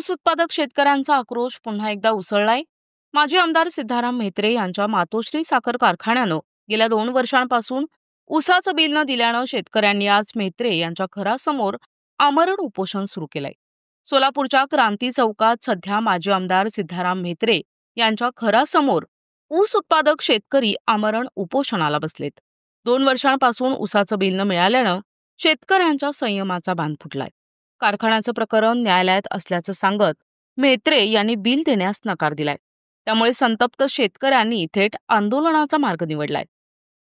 ऊस उत्पादक शेतकऱ्यांचा आक्रोश पुन्हा एकदा उसळलाय। माजी आमदार सिद्धाराम म्हेत्रे यांच्या मातोश्री साखर कारखान्यानं गेल्या 2 वर्षांपासून ऊसाचं बिल न दिल्यानं शेतकऱ्यांनी आज म्हेत्रे यांच्या घरासमोर आमरण उपोषण सुरू केलंय। सोलापूरच्या क्रांती चौकात सध्या माजी आमदार सिद्धाराम म्हेत्रे यांच्या घरासमोर ऊस उत्पादक शेतकरी आमरण उपोषणाला बसलेत। 2 वर्षांपासून ऊसाचं बिल न मिळाल्यानं शेतकऱ्यांच्या संयमाचा बांध फुटलाय। कारखान्याचं प्रकरण न्यायालयात असल्याचं सांगत म्हेत्रे यांनी बिल देण्यास नकार दिलाय। त्यामुळे संतप्त शेतकऱ्यांनी थेट आंदोलनाचा मार्ग निवडलाय।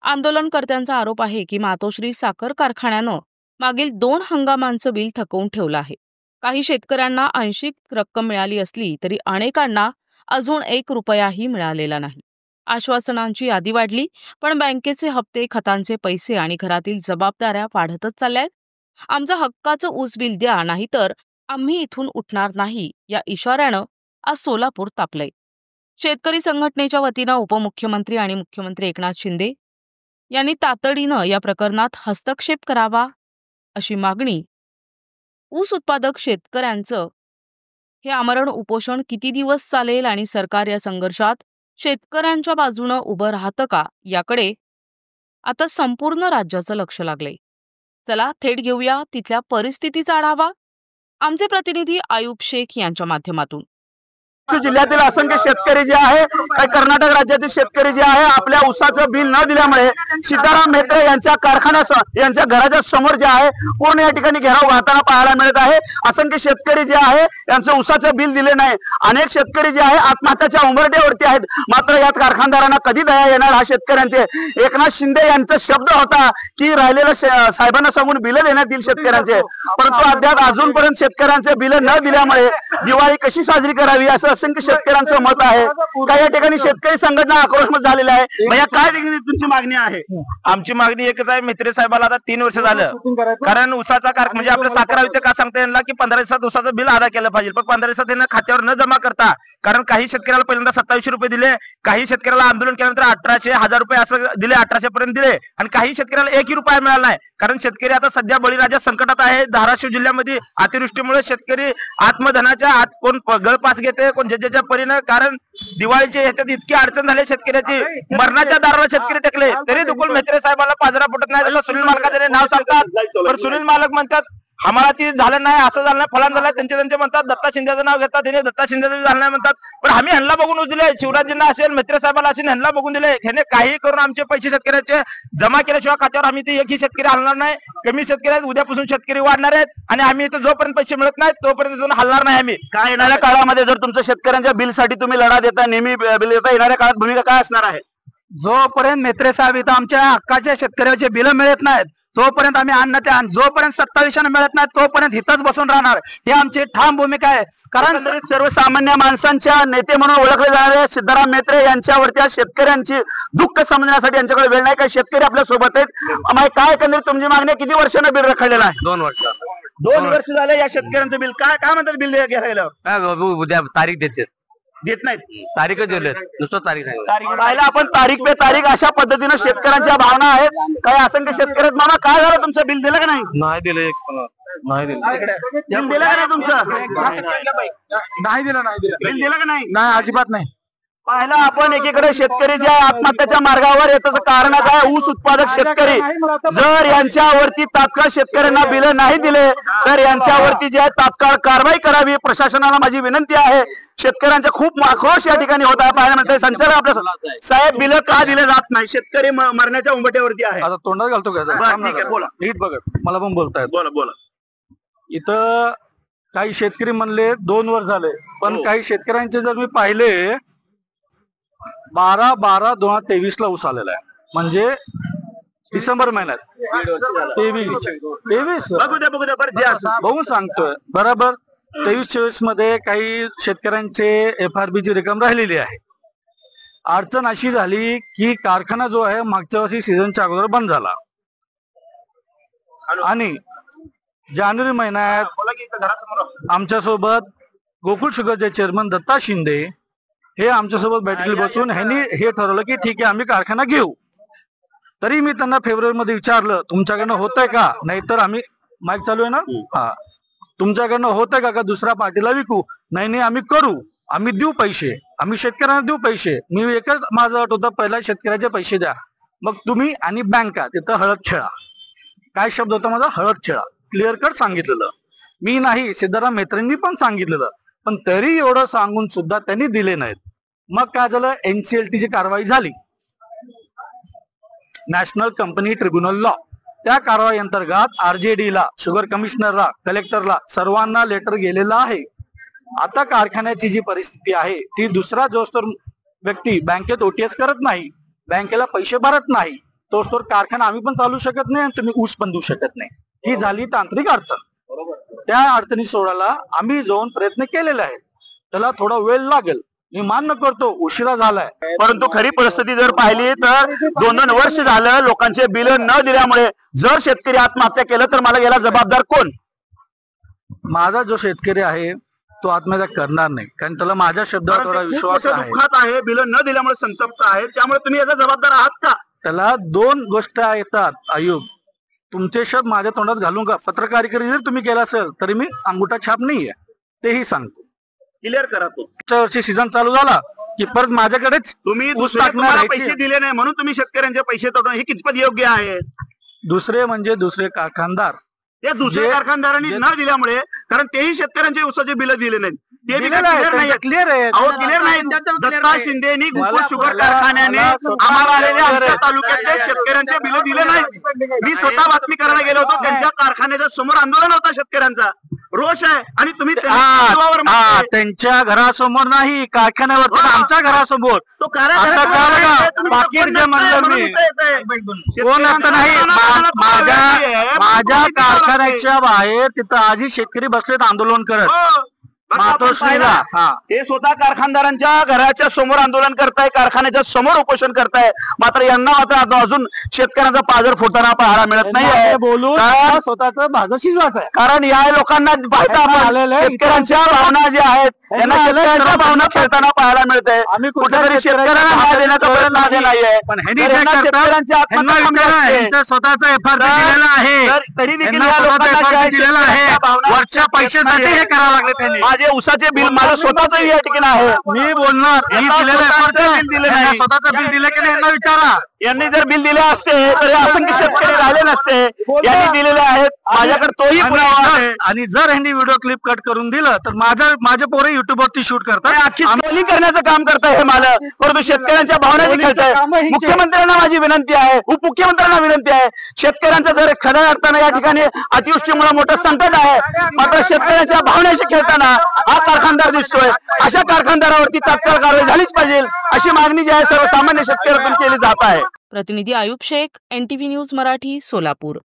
आंदोलनकर्त्यांचा आरोप आहे की मातोश्री साखर कारखान्यानं मागील 2 हंगामांचं बिल थकवून ठेवलं आहे। काही शेतकऱ्यांना 80 रक्कम मिळाली असली तरी अनेकांना अजून 1 रुपयाही मिळालेला नाही। आश्वासनांची यादी वाढली, पण बँकेचे हप्ते, खतांचे पैसे आणि घरातील जबाबदाऱ्या वाढतच चालल्यात। आमचं हक्काचं ऊस बिल द्या, नाहीतर आम्ही इथून उठणार नाही, या इशाऱ्यानं आज सोलापूर तापलंय। शेतकरी संघटनेच्या वतीनं उपमुख्यमंत्री आणि मुख्यमंत्री एकनाथ शिंदे यांनी तातडीनं या प्रकरणात हस्तक्षेप करावा अशी मागणी। ऊस उत्पादक शेतकऱ्यांचं हे आमरण उपोषण किती दिवस चालेल आणि सरकार या संघर्षात शेतकऱ्यांच्या बाजूनं उभं राहतं का, याकडे आता संपूर्ण राज्याचं लक्ष लागलंय। चला थेट घेऊया तिथल्या परिस्थितीचा आढावा आमचे प्रतिनिधी आयुब शेख यांच्या माध्यमातून। जिल्ह्यातील असंख्य शेतकरी जे आहे, कर्नाटक राज्यातील शेतकरी जे आहे, आपल्या ऊसाचं बिल न दिल्यामुळे सिद्धाराम म्हेत्रे यांच्या यांच्या घराच्या समोर जे आहे पूर्ण या ठिकाणी घेराव वाहताना पाहायला मिळत आहे। असंख्य शेतकरी जे आहे यांचं ऊसाचं बिल दिले नाही। अनेक शेतकरी जे आहे आत्महत्याच्या उंबरठ्यावरती आहेत। मात्र यात कारखानदारांना कधी दया येणार हा शेतकऱ्यांचे एकनाथ शिंदे यांचा शब्द होता की राहिलेल्या साहेबांना सांगून बिल देण्यात येईल शेतकऱ्यांचे, परंतु अद्याप अजूनपर्यंत शेतकऱ्यांचे बिल न दिल्यामुळे दिवाळी कशी साजरी करावी असं असंख्य शेतकऱ्यांचं मत आहे। काही ठिकाणी शेतकरी संघटना आक्रोशमत झालेल्या आहे। भैया काय तुमची मागणी आहे? आमची मागणी एकच आहे, म्हेत्रे साहेबाला आता 3 वर्ष झालं, कारण ऊसाचा म्हणजे आपल्या साखर आयुक्त का सांगता येणार की 15 दिवसात ऊसाचं बिल अदा केलं पाहिजे, पण 15 दिवसात त्यांना खात्यावर न जमा करता, कारण काही शेतकऱ्याला पहिल्यांदा 2700 रुपये दिले, काही शेतकऱ्याला आंदोलन केल्यानंतर 1800, 1000 रुपये असं दिले, 1800 पर्यंत दिले, आणि काही शेतकऱ्याला 1 रुपया मिळाला नाही। कारण शेतकरी आता सध्या बळीराजा संकटात आहे। धाराशिव जिल्ह्यामध्ये अतिवृष्टीमुळे शेतकरी आत्मधनाच्या आत कोण गळपास घेते, कोण ज्याच्या परीनं, कारण दिवाळीच्या ह्याच्यात इतकी अडचण झाली शेतकऱ्याची, मरणाच्या दाराला शेतकरी टेकले तरी दुकुल म्हेत्रे साहेबांना पाजरा फुटत नाही। सुनील मालकाचे नाव सांगतात, पण सुनील मालक म्हणतात आम्हाला ती झालं नाही, असं झालं नाही, फलान झालं, त्यांचे म्हणतात। दत्ता शिंदेचं नाव घेतात, त्यांनी दत्ता शिंदेचं झालं नाही म्हणतात, पण आम्ही ह्यांना बघून दिले, शिवराजींना असेल, म्हेत्रे साहेबाला असेल, ह्यांना बघून दिले। ह्याने काही करून आमचे पैसे शेतकऱ्याचे जमा केल्याशिवाय खात्यावर आम्ही ते एकही शेतकरी हलणार नाही। कमी शेतकरी आहेत, उद्यापासून शेतकरी वाढणार आहेत, आणि आम्ही इथं जोपर्यंत पैसे मिळत नाहीत तोपर्यंत इथून हलणार नाही आम्ही। काय येणाऱ्या काळामध्ये जर तुमच्या शेतकऱ्यांच्या बिलसाठी तुम्ही लढा देता, नेहमी बिल देता, येणाऱ्या काळात भूमिका काय असणार आहे? जोपर्यंत म्हेत्रे साहेब इथं आमच्या हक्काच्या शेतकऱ्याचे बिल मिळत नाहीत तोपर्यंत आम्ही जोपर्यंत 27 मिळत नाही तोपर्यंत इथंच बसून राहणार, ही आमची ठाम भूमिका आहे। कारण सर्वसामान्य माणसांच्या नेते म्हणून ओळखले जाणारे सिद्धाराम म्हेत्रे यांच्यावरती शेतकऱ्यांची दुःख समजण्यासाठी यांच्याकडे वेळ नाही, काही शेतकरी आपल्या सोबत आहेत। काय एकंदरीत तुमची मागणी किती वर्षानं बिल रखडलेलं आहे? 2 वर्ष 2 वर्ष झाले या शेतकऱ्यांचं बिल काय म्हणतात? बिल घ्यायला उद्या तारीख देत नाहीत, तारीखच दिले, नुसतं तारीख पाहिलं आपण, तारीख पे तारीख अशा पद्धतीनं शेतकऱ्यांच्या भावना आहेत। काही असंख्य शेतकरी आहेत। मामा काय झालं, तुमचं बिल दिलं का नाही? नाही दिलं, नाही दिलं। बिल दिलं का नाही तुमचं? नाही दिलं बिल दिलं का नाही? नाही, अजिबात नाही। पाहिलं आपण, एकीकडे शेतकरी जे आत्महत्याच्या मार्गावर येतं कारणच आहे ऊस उत्पादक शेतकरी। जर यांच्यावरती तात्काळ शेतकऱ्यांना बिल नाही दिले तर यांच्यावरती जे आहे तात्काळ कारवाई करावी। प्रशासनाला माझी विनंती आहे। शेतकऱ्यांचा खूप आक्रोश या ठिकाणी होत आहे। पाहायला मिळतंय संचालक आपल्या साहेब, बिल का दिले जात नाही? शेतकरी मरण्याच्या उंबरठ्यावरती आहे। आता तोंडात घालतो का? ठीक आहे, बोला, नीट बघत, मला पण बोलतायत। बोला। इथं काही शेतकरी म्हणले 2 वर्ष झाले, पण काही शेतकऱ्यांचे जर मी पाहिले 12/12/2023 ला ऊस आलेला आहे, म्हणजे डिसेंबर महिन्यात 23 बघून सांगतोय बरोबर। 23-24 मध्ये काही शेतकऱ्यांचे FRB ची रक्कम राहिलेली आहे। अडचण अशी झाली की कारखाना जो आहे मागच्या वर्षी सीझनच्या अगोदर बंद झाला, आणि जानेवारी महिन्यात आमच्यासोबत गोकुळ शुगरचे चेअरमन दत्ता शिंदे हे आमच्यासोबत बैठकीला बसून ह्यांनी हे ठरवलं की ठीक आहे आम्ही कारखाना घेऊ। तरी मी त्यांना फेब्रुवारीमध्ये विचारलं तुमच्याकडनं होतंय का, नाहीतर आम्ही माईक चालू आहे ना, हा, तुमच्याकडनं होतंय का दुसऱ्या पार्टीला विकू? नाही आम्ही करू, आम्ही देऊ पैसे, आम्ही शेतकऱ्यांना देऊ पैसे. मी एकच माझा अट होता, पहिला शेतकऱ्याचे पैसे द्या, मग तुम्ही आणि बँका तिथं हळद खेळा. काय शब्द होता माझा? हळद खेळा. क्लिअर कट सांगितलेलं मी नाही, सिद्धाराम म्हेत्रेंनी पण सांगितलेलं, पण तरी एवढं सांगून सुद्धा त्यांनी दिले नाहीत. मग काय झालं? NCLTची कारवाई झाली, नॅशनल कंपनी ट्रिब्युनल लॉ. त्या कारवाई अंतर्गत RJDला, शुगर कमिशनरला, कलेक्टरला सर्वांना लेटर गेलेलं आहे. आता कारखान्याची जी परिस्थिती आहे ती दुसरा जोस्तोर व्यक्ती बँकेत OTS करत नाही, बँकेला पैसे भरत नाही, तोस्तोर कारखाना आम्ही पण चालू शकत नाही आणि तुम्ही ऊस पण देऊ शकत नाही. ही झाली तांत्रिक अडचण. त्या अडचणी सोडायला आम्ही जाऊन प्रयत्न केलेले आहेत. त्याला थोडा वेळ लागेल, मी मान्य करतो, उशिरा झालाय. परंतु खरी परिस्थिती जर पाहिली तर 2-2 वर्ष झालं लोकांचे बिल न दिल्यामुळे जर शेतकरी आत्महत्या केलं तर मला याला जबाबदार कोण? माझा जो शेतकरी आहे तो आत्महत्या करणार नाही, कारण त्याला माझ्या शब्दावर थोडा विश्वास आहे. दुःखात आहे, बिल न दिल्यामुळे संतप्त आहे, त्यामुळे तुम्ही याचा जबाबदार आहात का? त्याला 2 गोष्टी येतात आयुब, तुमचे शब्द माझ्या तोंडात घालून का? पत्रकारिता जर तुम्ही केला असेल तरी मी अंगुठा छाप नाहीये, तेही सांगतो. क्लिअर करा. तो पुढच्या वर्षी सीझन चालू झाला की परत माझ्याकडेच तुम्ही ऊस टाकणार. पैसे दिले नाही म्हणून तुम्ही शेतकऱ्यांचे पैसे तोडून हे कितपत योग्य आहे? दुसरे म्हणजे दुसरे कारखानदार, या दुसऱ्या कारखानदारांनी न दिल्यामुळे, कारण तेही शेतकऱ्यांचे ऊसाचे बिल दिले नाहीत, ते क्लिअर आहे. क्लिअर आहे. क्लिअर नाही. दत्ता शिंदेनी गोकुळ शुगर कारखान्याने आम्हाला आलेल्या आमच्या तालुक्यातले शेतकऱ्यांचे बिल दिले नाहीत. मी स्वतः बातमी करायला गेलो होतो, त्यांच्या कारखान्याच्या समोर आंदोलन होता, शेतकऱ्यांचा रोष आहे आणि तुम्ही त्यांच्या घरासमोर नाही, कारखान्यावर, आमच्या घरासमोर. तो पाकिट जे म्हणलं मी कोण आता नाही, माझ्या कारखान्याच्या बाहेर तिथं आजही शेतकरी बसलेत आंदोलन करत. हे स्वतः कारखानदारांच्या घराच्या समोर आंदोलन करताय, कारखान्याच्या समोर उपोषण करताय, मात्र यांना मात्र अजून शेतकऱ्यांचा पाजर फुटताना पाहायला मिळत नाही. बोलून स्वतःच भाग शिजवायचं आहे, कारण या लोकांना शेतकऱ्यांच्या भावना ज्या आहेत त्यांना शेतकऱ्यांच्या भावना खेळताना पाहायला मिळतंय. आम्ही कुठेतरी शेतकऱ्यांना न्याय देण्याचा प्रयत्न नाहीये, पण शेतकऱ्यांच्या स्वतःचा FR दिलेला आहे, तरी देखील वरच्या पैशासाठी हे करावं लागले त्यांनी. माझे ऊसाचे बिल माझं स्वतःच या ठिकाणी आहे, मी बोलणार. स्वतःचं बिल दिलं की नाही यांना विचारा. यांनी जर बिल दिले असते तर असंख्य शेतकरी राहिले नसते. यांनी दिलेले आहेत, माझ्याकडे तोही पुरावा आहे. आणि जर यांनी व्हिडिओ क्लिप कट करून दिलं तर माझे पोरे युट्यूबवरती शूट करतात, अख्खी ट्रोलिंग करण्याचं काम करताय हे मालक, परंतु शेतकऱ्यांच्या भावना खेळताय. मुख्यमंत्र्यांना माझी विनंती आहे, उपमुख्यमंत्र्यांना विनंती आहे, शेतकऱ्यांचं जर खऱ्या अर्थानं या ठिकाणी अतिवृष्टीमुळे मोठं संकट आहे, मात्र शेतकऱ्यांच्या भावनेशी खेळताना हा कारखानदार दिसतोय. अशा कारखानदारावरती तात्काळ कारवाई झालीच पाहिजे, अशी मागणी जी आहे सर्वसामान्य शेतकऱ्यांतून केली जात आहे. प्रतिनिधी आयुब शेख, NTV न्यूज मराठी, सोलापूर.